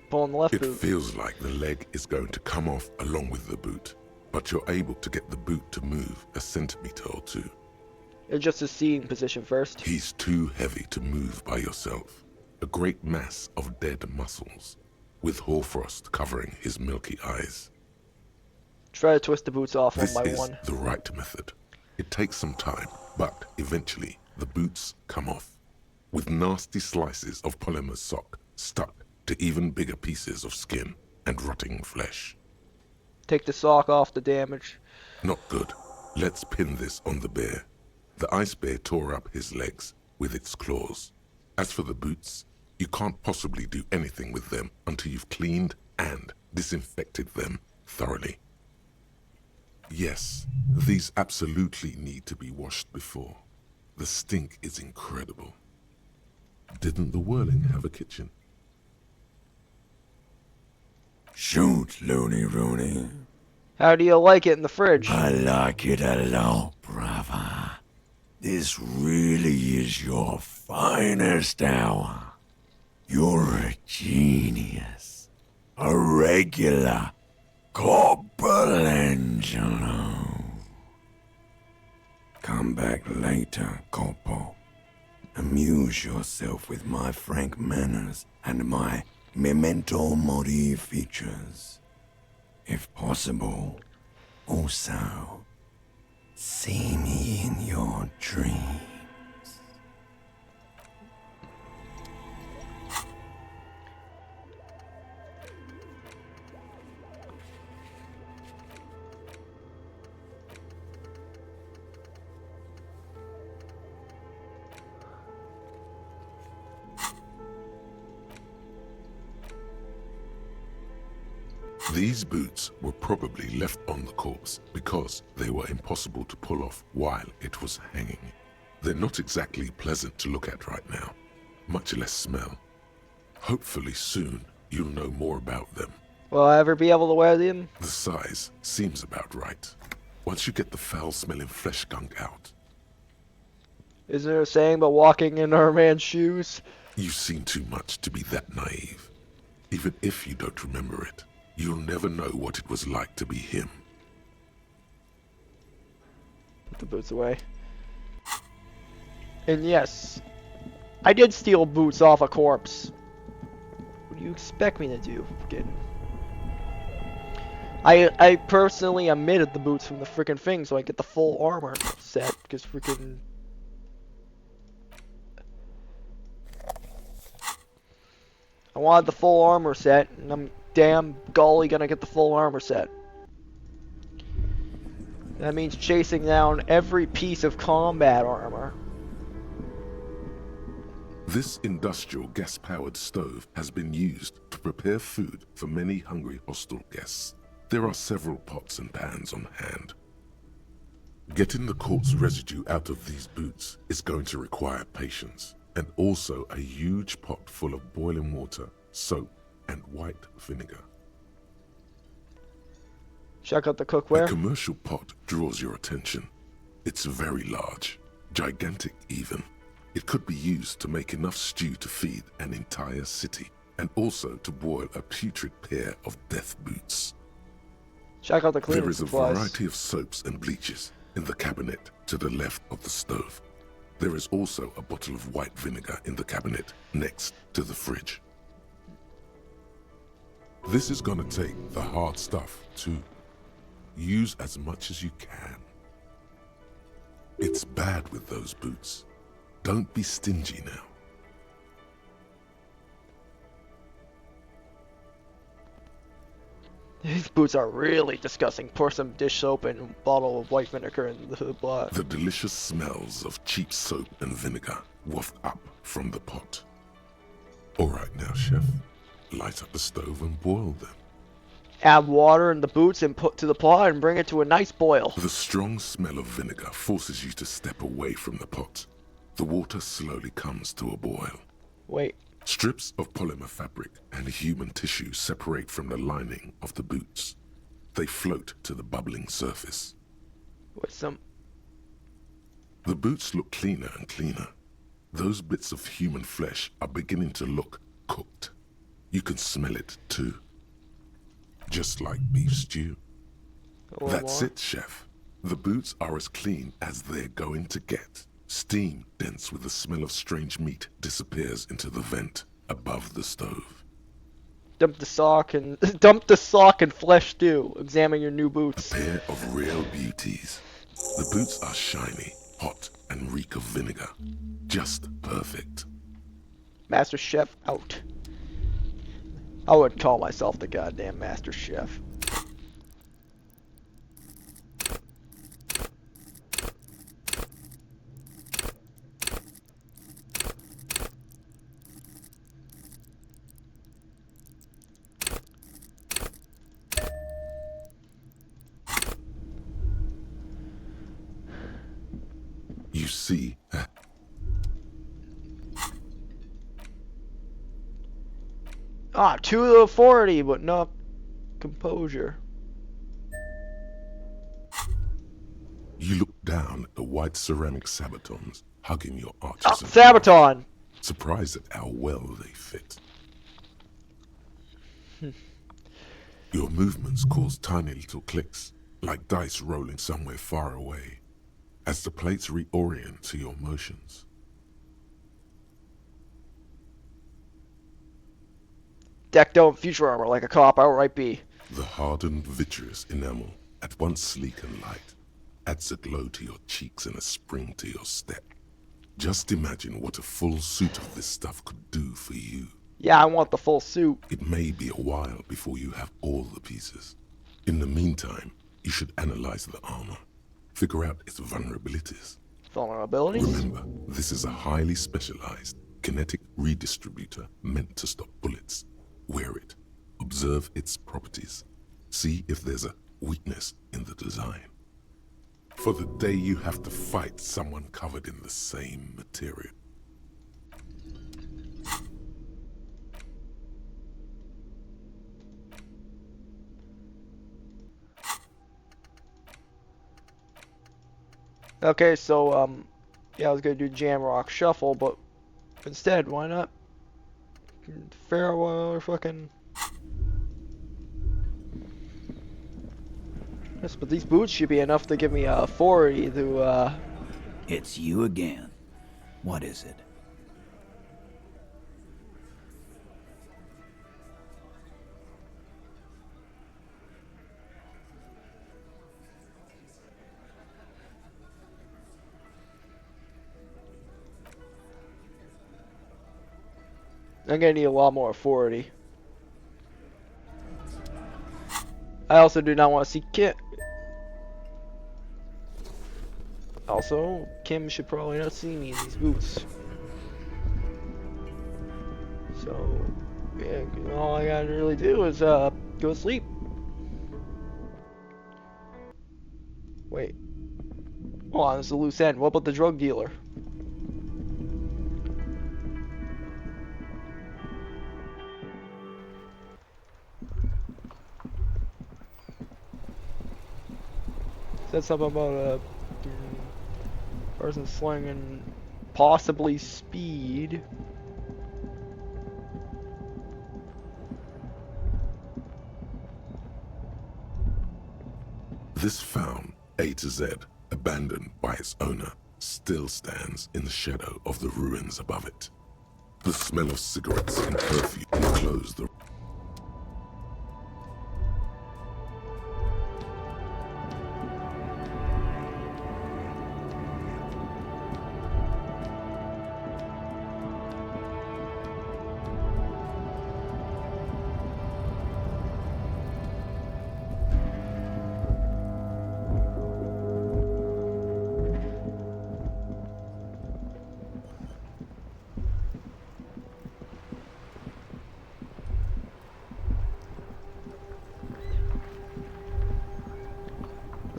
Pull on the left It boot. feels like the leg is going to come off along with the boot, but you're able to get the boot to move a centimeter or two. Adjust his seating position first. He's too heavy to move by yourself. A great mass of dead muscles, with hoarfrost covering his milky eyes. Try to twist the boots off This one by is one. the right method. It takes some time, but eventually the boots come off, with nasty slices of polymer sock stuck to even bigger pieces of skin and rotting flesh. Take the sock off the damage. Not good. Let's pin this on the bear. The ice bear tore up his legs with its claws. As for the boots, you can't possibly do anything with them until you've cleaned and disinfected them thoroughly. Yes, these absolutely need to be washed before. The stink is incredible. Didn't the Whirling have a kitchen? Shoot, Looney Rooney. How do you like it in the fridge? I like it a lot, brother. This really is your finest hour. You're a genius. A regular Corporangelo. Come back later, Corpo. Amuse yourself with my frank manners and my memento mori features. If possible, also, see me in your dreams. These boots were probably left on the corpse because they were impossible to pull off while it was hanging. They're not exactly pleasant to look at right now, much less smell. Hopefully soon you'll know more about them. Will I ever be able to wear them? The size seems about right. Once you get the foul-smelling flesh gunk out. Isn't there a saying about walking in our man's shoes? You've seen too much to be that naive. Even if you don't remember it, you'll never know what it was like to be him. Put the boots away. And yes, I did steal boots off a corpse. What do you expect me to do? I personally omitted the boots from the freaking thing so I get the full armor set, because freaking... I wanted the full armor set, and I'm damn golly gonna get the full armor set. That means chasing down every piece of combat armor. This industrial gas-powered stove has been used to prepare food for many hungry hostile guests. There are several pots and pans on hand. Getting the corpse residue out of these boots is going to require patience, and also a huge pot full of boiling water, soap, and white vinegar. Check out the The cookware. commercial pot draws your attention. It's very large, gigantic even. It could be used to make enough stew to feed an entire city, and also to boil a putrid pair of death boots. Check out the cleaning There is a supplies. variety of soaps and bleaches in the cabinet to the left of the stove. There is also a bottle of white vinegar in the cabinet next to the fridge. This is gonna take the hard stuff too. Use as much as you can. It's bad with those boots. Don't be stingy now. These boots are really disgusting. Pour some dish soap and a bottle of white vinegar in the pot. The delicious smells of cheap soap and vinegar waft up from the pot. All right now, chef. Light up the stove and boil them. Add water in the boots and put to the pot and bring it to a nice boil. The strong smell of vinegar forces you to step away from the pot. The water slowly comes to a boil. Wait. Strips of polymer fabric and human tissue separate from the lining of the boots. They float to the bubbling surface. With some... The boots look cleaner and cleaner. Those bits of human flesh are beginning to look cooked. You can smell it too. Just like beef stew. That's it, chef. The boots are as clean as they're going to get. Steam, dense with the smell of strange meat, disappears into the vent above the stove. Dump the sock and flesh stew. Examine your new boots. A pair of real beauties. The boots are shiny, hot, and reek of vinegar. Just perfect. Master Chef out. I would call myself the goddamn Master Chef. You see, Ah, 2 of 40, but not composure. you look down at the white ceramic sabatons hugging your arches. Oh, Sabaton! Surprised at how well they fit. Your movements cause tiny little clicks, like dice rolling somewhere far away, as the plates reorient to your motions. Decked out in future armor like a cop outright be. The hardened vitreous enamel, at once sleek and light, adds a glow to your cheeks and a spring to your step. Just imagine what a full suit of this stuff could do for you. Yeah, I want the full suit. It may be a while before you have all the pieces. In the meantime, you should analyze the armor. Figure out its vulnerabilities. Vulnerabilities? Remember, this is a highly specialized kinetic redistributor meant to stop bullets. Wear it. Observe its properties. See if there's a weakness in the design. For the day you have to fight someone covered in the same material. Okay, so, yeah, I was gonna do Jam Rock Shuffle, but instead, why not Pharaoh fucking... Yes, but these boots should be enough to give me a 40 to, It's you again. What is it? I'm gonna need a lot more 40. I also do not want to see Kim. Also, Kim should probably not see me in these boots. So, yeah, all I gotta really do is, go to sleep. Wait. Hold on, this is a loose end. What about the drug dealer? Said something about a person slinging possibly speed. This found, A to Z, abandoned by its owner, still stands in the shadow of the ruins above it. The smell of cigarettes and perfume enclose the...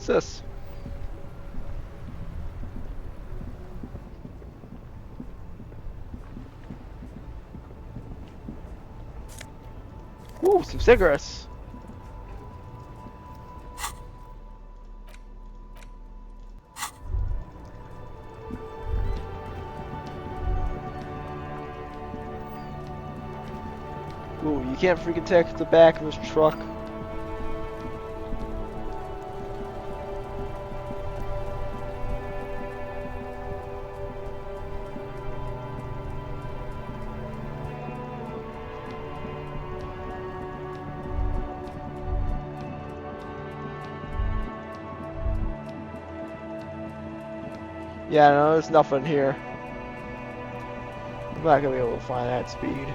What's this? Ooh, some cigarettes. Ooh, you can't freaking take the back of his truck. Yeah, no, there's nothing here. I'm not gonna be able to find that speed.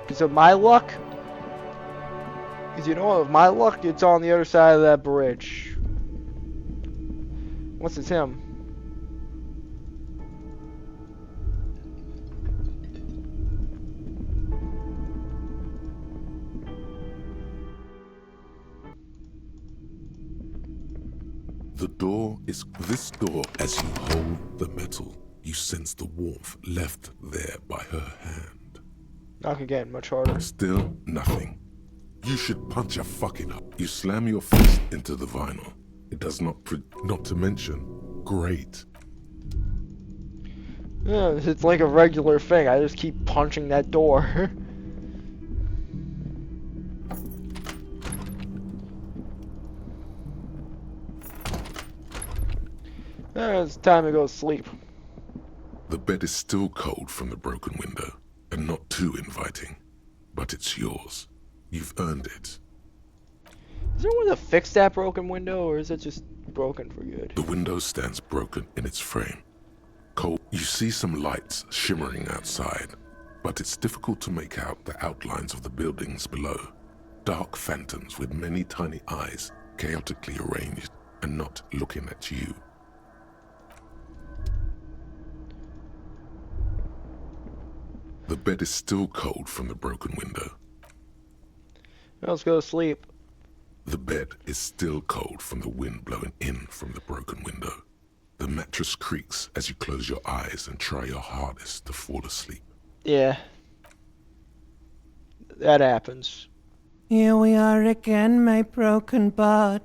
Because of my luck, with my luck, it's on the other side of that bridge. What's it's him? This door, as you hold the metal, you sense the warmth left there by her hand. Knock again, much harder. Still nothing. You should punch a fucking up. You slam your fist into the vinyl. It does not to mention, great. Yeah, it's like a regular thing. I just keep punching that door. It's time to go to sleep. The bed is still cold from the broken window, and not too inviting. But it's yours. You've earned it. Is there a way to fix that broken window, or is it just broken for good? The window stands broken in its frame. Cold. You see some lights shimmering outside, but it's difficult to make out the outlines of the buildings below. Dark phantoms with many tiny eyes, chaotically arranged and not looking at you. The bed is still cold from the broken window. Let's go to sleep. The bed is still cold from the wind blowing in from the broken window. The mattress creaks as you close your eyes and try your hardest to fall asleep. Yeah. That happens. Here we are again, my broken bird.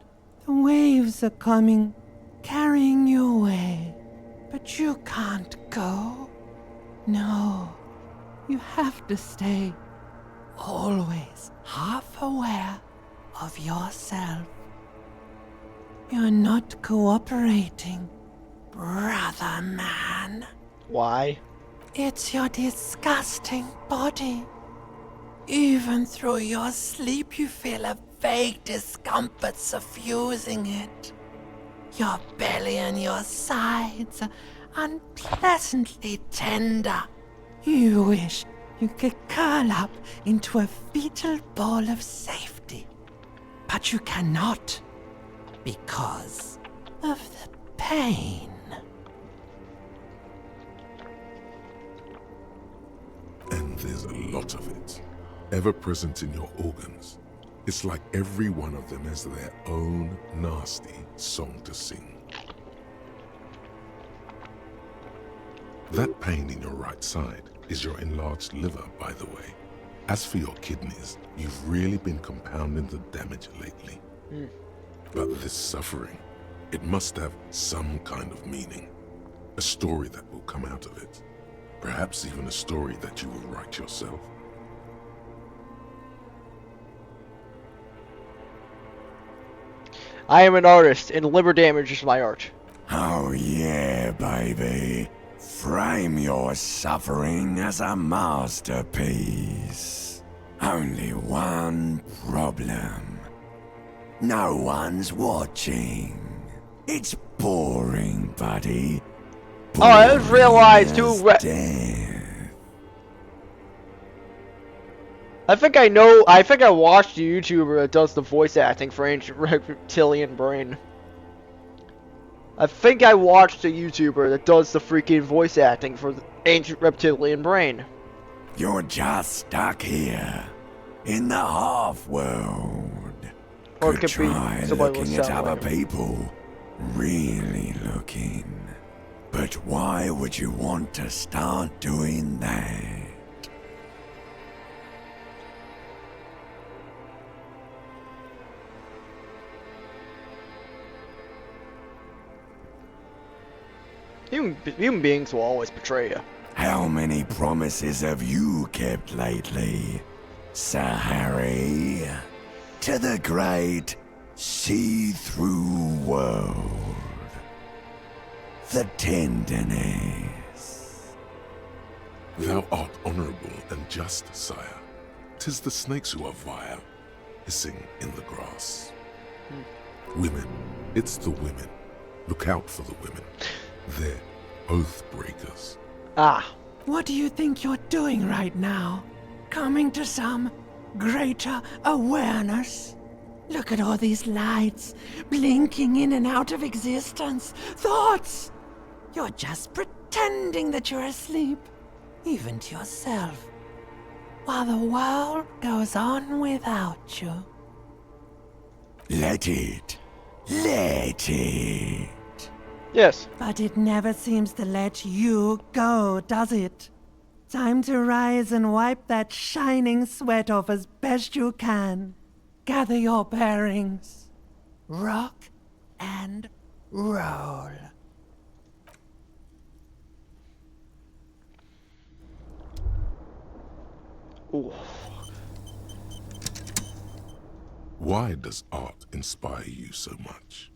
The waves are coming, carrying you away. But you can't go. No. You have to stay, always half aware of yourself. You're not cooperating, brother man. Why? It's your disgusting body. Even through your sleep, you feel a vague discomfort suffusing it. Your belly and your sides are unpleasantly tender. You wish you could curl up into a fetal ball of safety. But you cannot, because of the pain. And there's a lot of it, ever present in your organs. It's like every one of them has their own nasty song to sing. That pain in your right side is your enlarged liver, by the way. As for your kidneys, you've really been compounding the damage lately. But this suffering, it must have some kind of meaning. A story that will come out of it. Perhaps even a story that you will write yourself. I am an artist, and liver damage is my art. Oh yeah, baby. Frame your suffering as a masterpiece. Only one problem. No one's watching. It's boring, buddy. Oh, I just realized too. I think I watched a YouTuber that does the voice acting for Ancient Reptilian Brain. I think I watched a YouTuber that does the freaking voice acting for the Ancient Reptilian Brain. You're just stuck here. in the half-world. Or Could it could be try somebody looking will at sound other like him. people. Really looking. But why would you want to start doing that? Human beings will always betray you. How many promises have you kept lately, Sir Harry? To the great see-through world. The tenderness. Thou art honorable and just, sire. 'Tis the snakes who are vile, hissing in the grass. Women, it's the women. Look out for the women. They're oath breakers. Ah. What do you think you're doing right now? Coming to some greater awareness? Look at all these lights, blinking in and out of existence. Thoughts! You're just pretending that you're asleep, even to yourself, while the world goes on without you. Let it. Let it. Yes. But it never seems to let you go, does it? Time to rise and wipe that shining sweat off as best you can. Gather your bearings. Rock and roll. Ooh. Why does art inspire you so much?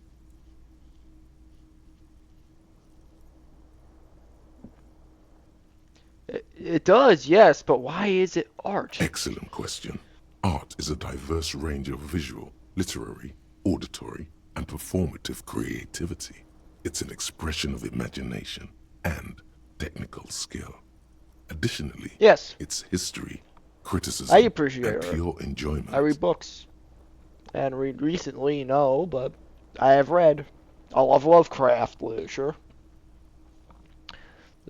It does, yes, but why is it art? Excellent question. Art is a diverse range of visual, literary, auditory, and performative creativity. It's an expression of imagination and technical skill. Additionally, Yes. it's history, criticism, I appreciate and art. pure enjoyment. I read books. And read recently, no, but I have read. I love Lovecraft literature.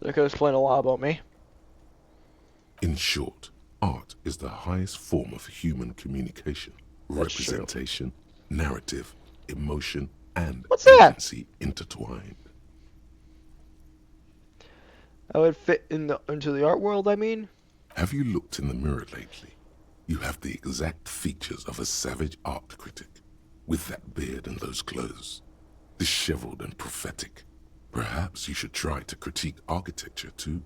That could explain a lot about me. In short, art is the highest form of human communication, representation, narrative, emotion, and What's that? agency intertwined. I would fit into the art world, I mean. Have you looked in the mirror lately? You have the exact features of a savage art critic, with that beard and those clothes, disheveled and prophetic. Perhaps you should try to critique architecture too.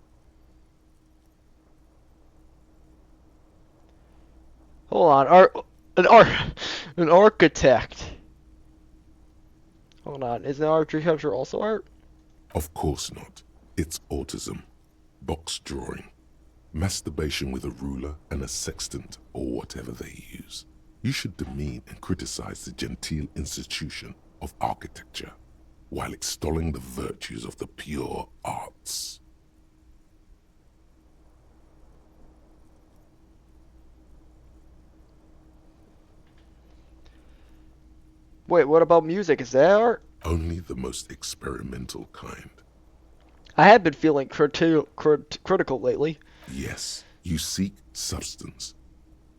Hold on, an architect. Hold on, isn't architecture also art? Of course not. It's autism, box drawing, masturbation with a ruler and a sextant or whatever they use. You should demean and criticize the genteel institution of architecture while extolling the virtues of the pure arts. Wait, what about music? Is that art? Only the most experimental kind. I have been feeling critical lately. Yes, you seek substance.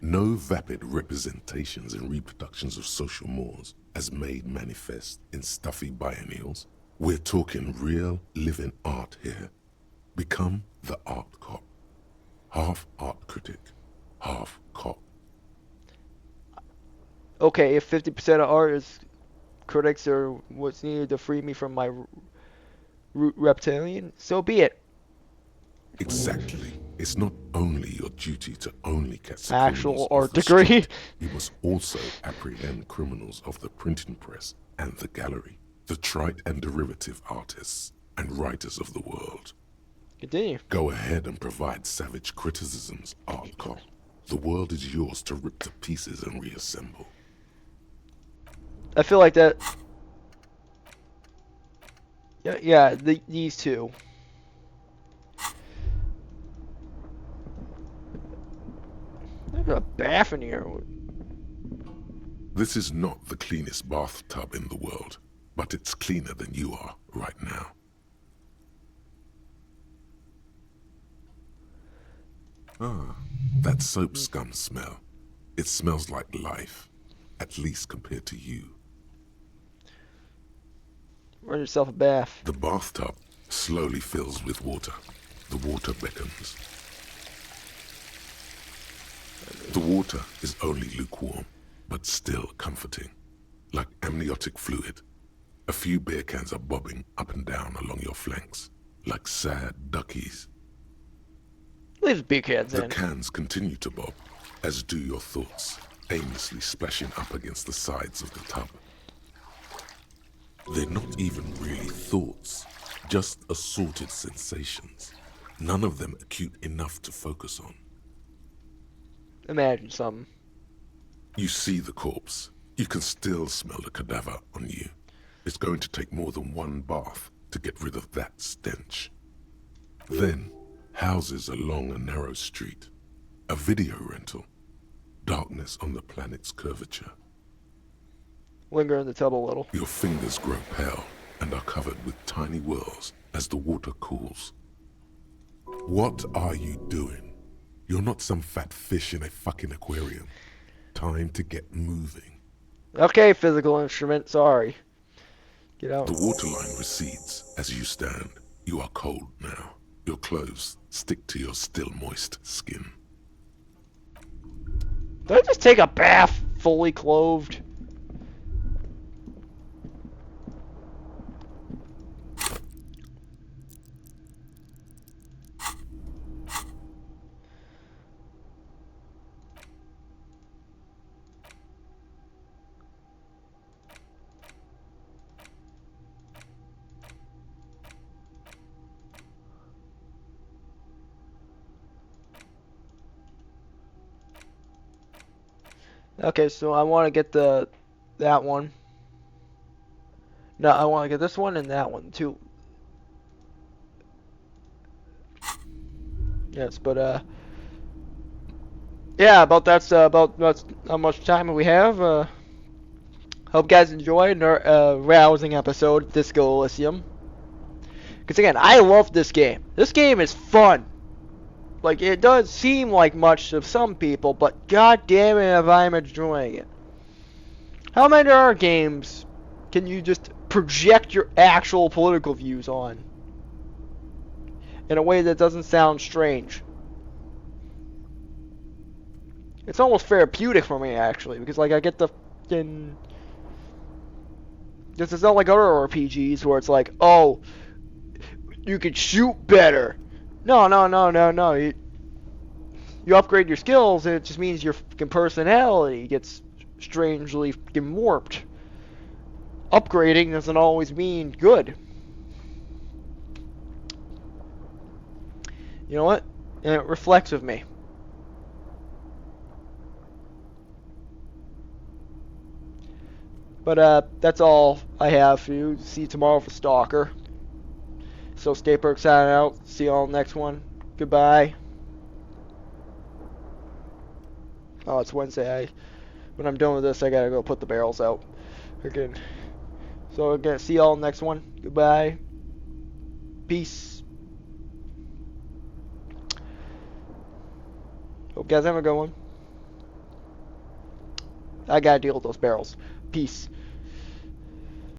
No vapid representations and reproductions of social mores as made manifest in stuffy biennials. We're talking real, living art here. Become the art cop. Half art critic, half cop. Okay, if 50% of art is critics are what's needed to free me from my root reptilian, so be it. Exactly. It's not only your duty to only catch the Actual criminals of art the degree. street, you must also apprehend criminals of the printing press and the gallery, the trite and derivative artists and writers of the world. Continue. Go ahead and provide savage criticisms, art cop. The world is yours to rip to pieces and reassemble. I feel like that. Yeah, these two. There's a bath in here. This is not the cleanest bathtub in the world, but it's cleaner than you are right now. Ah, that soap scum smell. It smells like life, at least compared to you. Run yourself a bath. The bathtub slowly fills with water. The water beckons. The water is only lukewarm, but still comforting, like amniotic fluid. A few beer cans are bobbing up and down along your flanks, like sad duckies. Leave the beer cans The in. cans continue to bob, as do your thoughts, aimlessly splashing up against the sides of the tub. They're not even really thoughts, just assorted sensations, none of them acute enough to focus on. Imagine something. You see the corpse. You can still smell the cadaver on you. It's going to take more than one bath to get rid of that stench. Then, houses along a narrow street. A video rental. Darkness on the planet's curvature. Linger in the tub a little. Your fingers grow pale and are covered with tiny whirls as the water cools. What are you doing? You're not some fat fish in a fucking aquarium. Time to get moving. Okay, physical instrument, sorry. Get out. The waterline recedes as you stand. You are cold now. Your clothes stick to your still moist skin. Did I just take a bath fully clothed? Okay, so I want to get that one. No, I want to get this one and that one too. Yes, but yeah, that's how much time we have. Hope you guys enjoyed our rousing episode of Disco Elysium. Because again, I love this game. This game is fun. Like, it does seem like much to some people, but god damn it if I'm enjoying it. How many other games can you just project your actual political views on? In a way that doesn't sound strange. It's almost therapeutic for me, actually, because, like, I get the fucking... This is not like other RPGs where it's like, oh, you can shoot better. No. You upgrade your skills, and it just means your fucking personality gets strangely fucking warped. Upgrading doesn't always mean good. You know what? And it reflects with me. But that's all I have for you. See you tomorrow for Stalker. So Skateberg signing out. See you all next one. Goodbye. Oh, it's Wednesday. When I'm done with this, I gotta go put the barrels out. Again. So again, see y'all next one. Goodbye. Peace. Hope you guys have a good one. I gotta deal with those barrels. Peace.